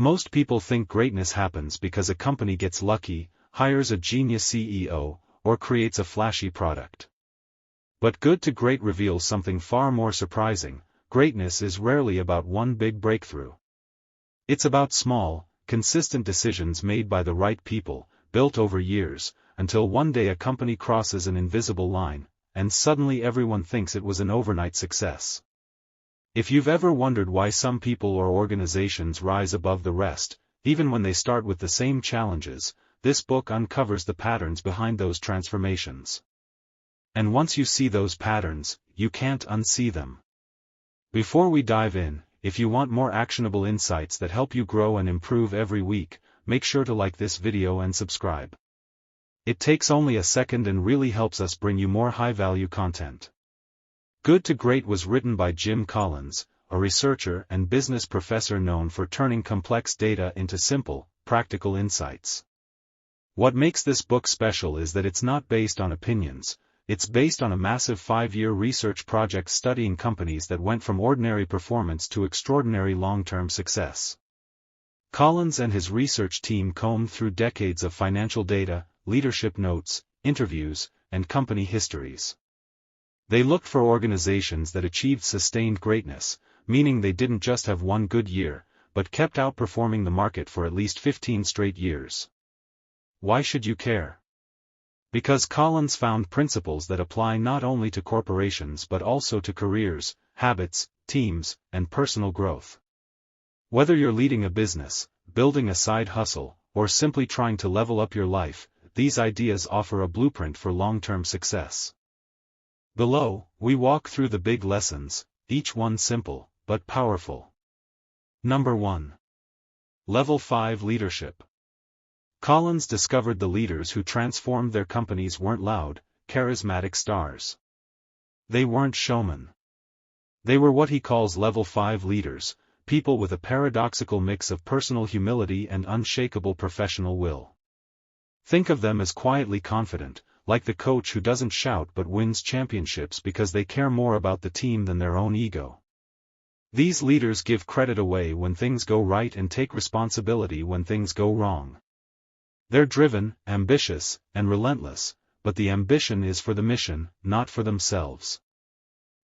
Most people think greatness happens because a company gets lucky, hires a genius CEO, or creates a flashy product. But Good to Great reveals something far more surprising. Greatness is rarely about one big breakthrough. It's about small, consistent decisions made by the right people, built over years, until one day a company crosses an invisible line, and suddenly everyone thinks it was an overnight success. If you've ever wondered why some people or organizations rise above the rest, even when they start with the same challenges, this book uncovers the patterns behind those transformations. And once you see those patterns, you can't unsee them. Before we dive in, if you want more actionable insights that help you grow and improve every week, make sure to like this video and subscribe. It takes only a second and really helps us bring you more high-value content. Good to Great was written by Jim Collins, a researcher and business professor known for turning complex data into simple, practical insights. What makes this book special is that it's not based on opinions, it's based on a massive 5-year research project studying companies that went from ordinary performance to extraordinary long-term success. Collins and his research team combed through decades of financial data, leadership notes, interviews, and company histories. They looked for organizations that achieved sustained greatness, meaning they didn't just have one good year, but kept outperforming the market for at least 15 straight years. Why should you care? Because Collins found principles that apply not only to corporations but also to careers, habits, teams, and personal growth. Whether you're leading a business, building a side hustle, or simply trying to level up your life, these ideas offer a blueprint for long-term success. Below, we walk through the big lessons, each one simple, but powerful. Number 1. Level 5 Leadership. Collins discovered the leaders who transformed their companies weren't loud, charismatic stars. They weren't showmen. They were what he calls level 5 leaders, people with a paradoxical mix of personal humility and unshakable professional will. Think of them as quietly confident, like the coach who doesn't shout but wins championships because they care more about the team than their own ego. These leaders give credit away when things go right and take responsibility when things go wrong. They're driven, ambitious, and relentless, but the ambition is for the mission, not for themselves.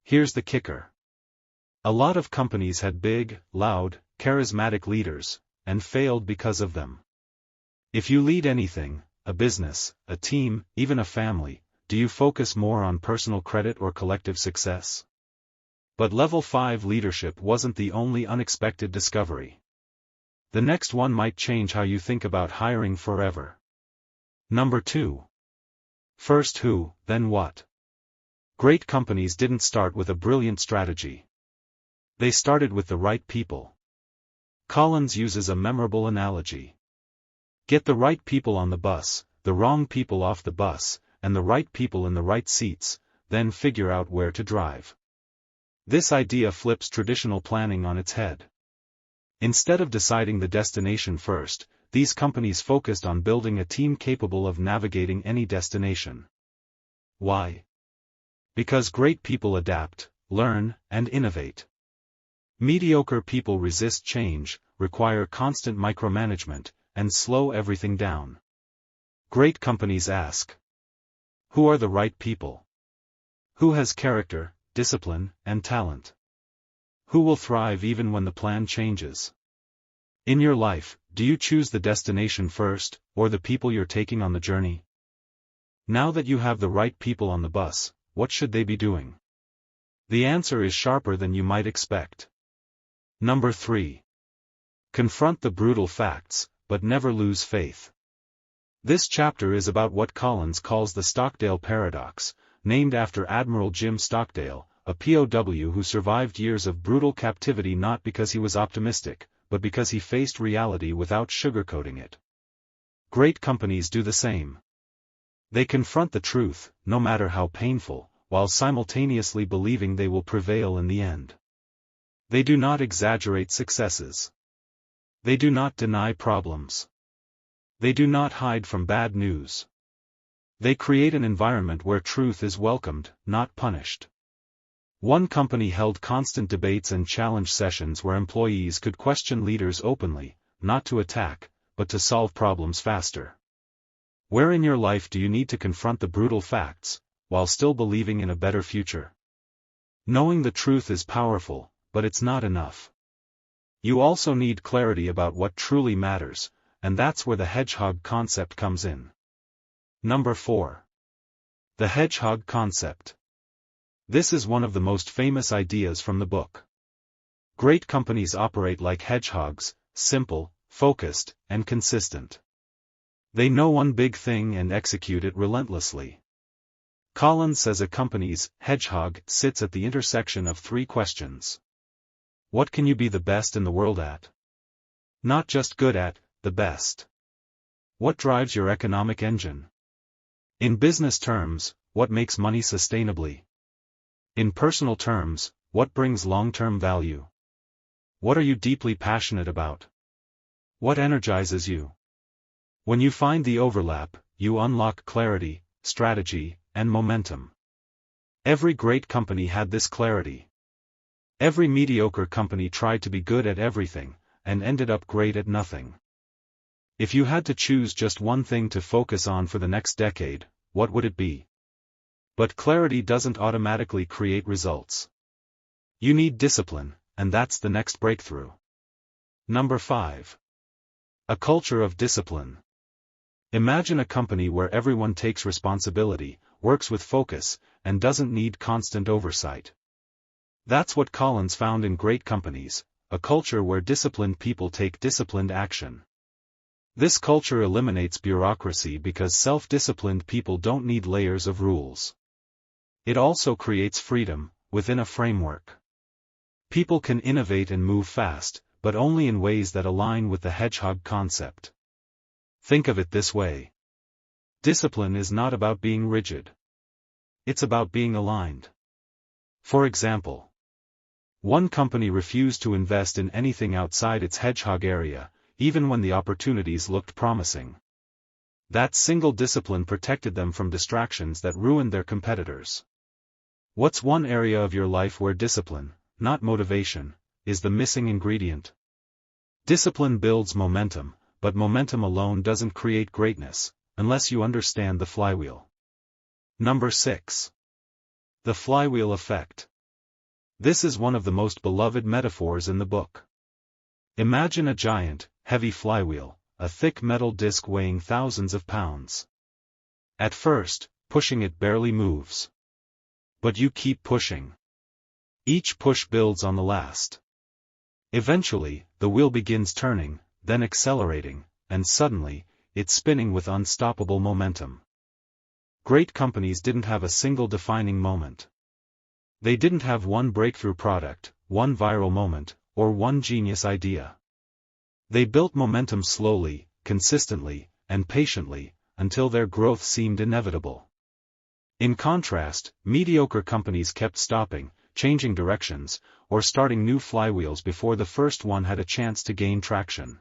Here's the kicker. A lot of companies had big, loud, charismatic leaders, and failed because of them. If you lead anything, a business, a team, even a family, do you focus more on personal credit or collective success? But level 5 leadership wasn't the only unexpected discovery. The next one might change how you think about hiring forever. Number 2. First who, then what? Great companies didn't start with a brilliant strategy. They started with the right people. Collins uses a memorable analogy. Get the right people on the bus, the wrong people off the bus, and the right people in the right seats, then figure out where to drive. This idea flips traditional planning on its head. Instead of deciding the destination first, these companies focused on building a team capable of navigating any destination. Why? Because great people adapt, learn, and innovate. Mediocre people resist change, require constant micromanagement, and slow everything down. Great companies ask, who are the right people? Who has character, discipline, and talent? Who will thrive even when the plan changes? In your life, do you choose the destination first, or the people you're taking on the journey? Now that you have the right people on the bus, what should they be doing? The answer is sharper than you might expect. Number 3. Confront the brutal facts, but never lose faith. This chapter is about what Collins calls the Stockdale paradox, named after Admiral Jim Stockdale, a POW who survived years of brutal captivity not because he was optimistic, but because he faced reality without sugarcoating it. Great companies do the same. They confront the truth, no matter how painful, while simultaneously believing they will prevail in the end. They do not exaggerate successes. They do not deny problems. They do not hide from bad news. They create an environment where truth is welcomed, not punished. One company held constant debates and challenge sessions where employees could question leaders openly, not to attack, but to solve problems faster. Where in your life do you need to confront the brutal facts, while still believing in a better future? Knowing the truth is powerful, but it's not enough. You also need clarity about what truly matters, and that's where the Hedgehog Concept comes in. Number 4. The Hedgehog Concept. This is one of the most famous ideas from the book. Great companies operate like hedgehogs, simple, focused, and consistent. They know one big thing and execute it relentlessly. Collins says a company's hedgehog sits at the intersection of 3 questions. What can you be the best in the world at? Not just good at, the best. What drives your economic engine? In business terms, what makes money sustainably? In personal terms, what brings long-term value? What are you deeply passionate about? What energizes you? When you find the overlap, you unlock clarity, strategy, and momentum. Every great company had this clarity. Every mediocre company tried to be good at everything, and ended up great at nothing. If you had to choose just one thing to focus on for the next decade, what would it be? But clarity doesn't automatically create results. You need discipline, and that's the next breakthrough. Number 5. A culture of discipline. Imagine a company where everyone takes responsibility, works with focus, and doesn't need constant oversight. That's what Collins found in great companies, a culture where disciplined people take disciplined action. This culture eliminates bureaucracy because self-disciplined people don't need layers of rules. It also creates freedom, within a framework. People can innovate and move fast, but only in ways that align with the Hedgehog Concept. Think of it this way. Discipline is not about being rigid. It's about being aligned. For example, one company refused to invest in anything outside its hedgehog area, even when the opportunities looked promising. That single discipline protected them from distractions that ruined their competitors. What's one area of your life where discipline, not motivation, is the missing ingredient? Discipline builds momentum, but momentum alone doesn't create greatness, unless you understand the flywheel. Number 6. The Flywheel Effect. This is one of the most beloved metaphors in the book. Imagine a giant, heavy flywheel, a thick metal disc weighing thousands of pounds. At first, pushing it barely moves. But you keep pushing. Each push builds on the last. Eventually, the wheel begins turning, then accelerating, and suddenly, it's spinning with unstoppable momentum. Great companies didn't have a single defining moment. They didn't have one breakthrough product, one viral moment, or one genius idea. They built momentum slowly, consistently, and patiently, until their growth seemed inevitable. In contrast, mediocre companies kept stopping, changing directions, or starting new flywheels before the first one had a chance to gain traction.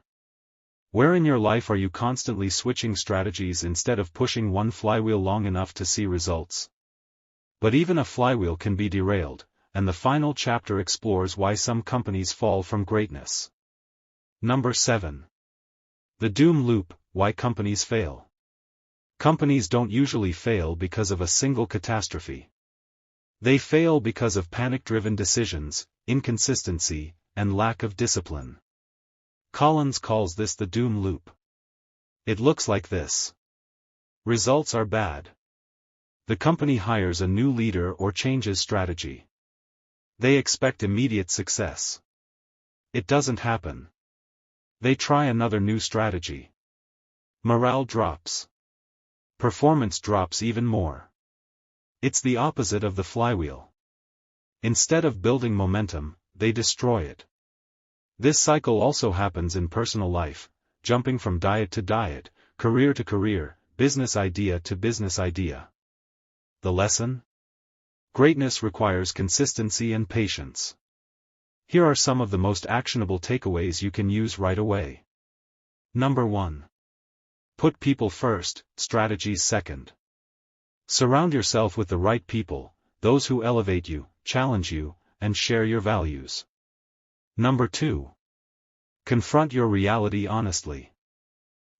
Where in your life are you constantly switching strategies instead of pushing one flywheel long enough to see results? But even a flywheel can be derailed, and the final chapter explores why some companies fall from greatness. Number 7. The Doom Loop, Why Companies Fail. Companies don't usually fail because of a single catastrophe. They fail because of panic-driven decisions, inconsistency, and lack of discipline. Collins calls this the Doom Loop. It looks like this. Results are bad. The company hires a new leader or changes strategy. They expect immediate success. It doesn't happen. They try another new strategy. Morale drops. Performance drops even more. It's the opposite of the flywheel. Instead of building momentum, they destroy it. This cycle also happens in personal life, jumping from diet to diet, career to career, business idea to business idea. The lesson? Greatness requires consistency and patience. Here are some of the most actionable takeaways you can use right away. Number 1. Put people first, strategies second. Surround yourself with the right people, those who elevate you, challenge you, and share your values. Number 2. Confront your reality honestly.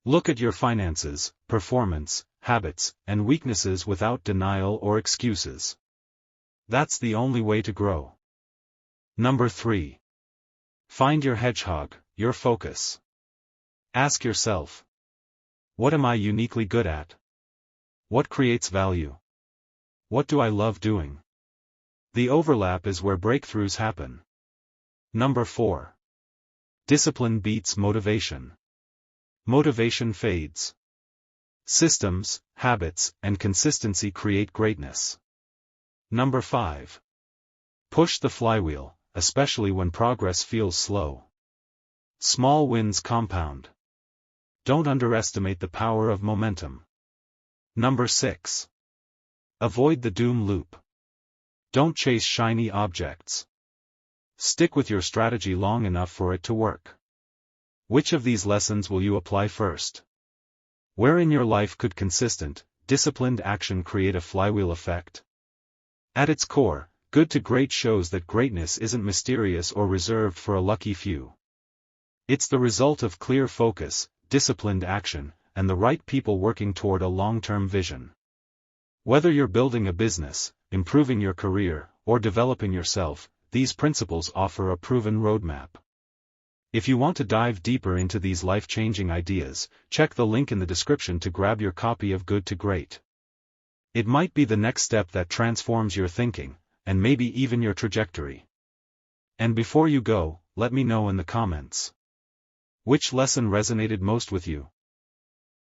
Look at your finances, performance, habits, and weaknesses without denial or excuses. That's the only way to grow. Number 3. Find your hedgehog, your focus. Ask yourself, what am I uniquely good at? What creates value? What do I love doing? The overlap is where breakthroughs happen. Number 4. Discipline beats motivation. Motivation fades. Systems, habits, and consistency create greatness. Number 5. Push the flywheel, especially when progress feels slow. Small wins compound. Don't underestimate the power of momentum. Number 6. Avoid the doom loop. Don't chase shiny objects. Stick with your strategy long enough for it to work. Which of these lessons will you apply first? Where in your life could consistent, disciplined action create a flywheel effect? At its core, Good to Great shows that greatness isn't mysterious or reserved for a lucky few. It's the result of clear focus, disciplined action, and the right people working toward a long-term vision. Whether you're building a business, improving your career, or developing yourself, these principles offer a proven roadmap. If you want to dive deeper into these life-changing ideas, check the link in the description to grab your copy of Good to Great. It might be the next step that transforms your thinking, and maybe even your trajectory. And before you go, let me know in the comments. Which lesson resonated most with you?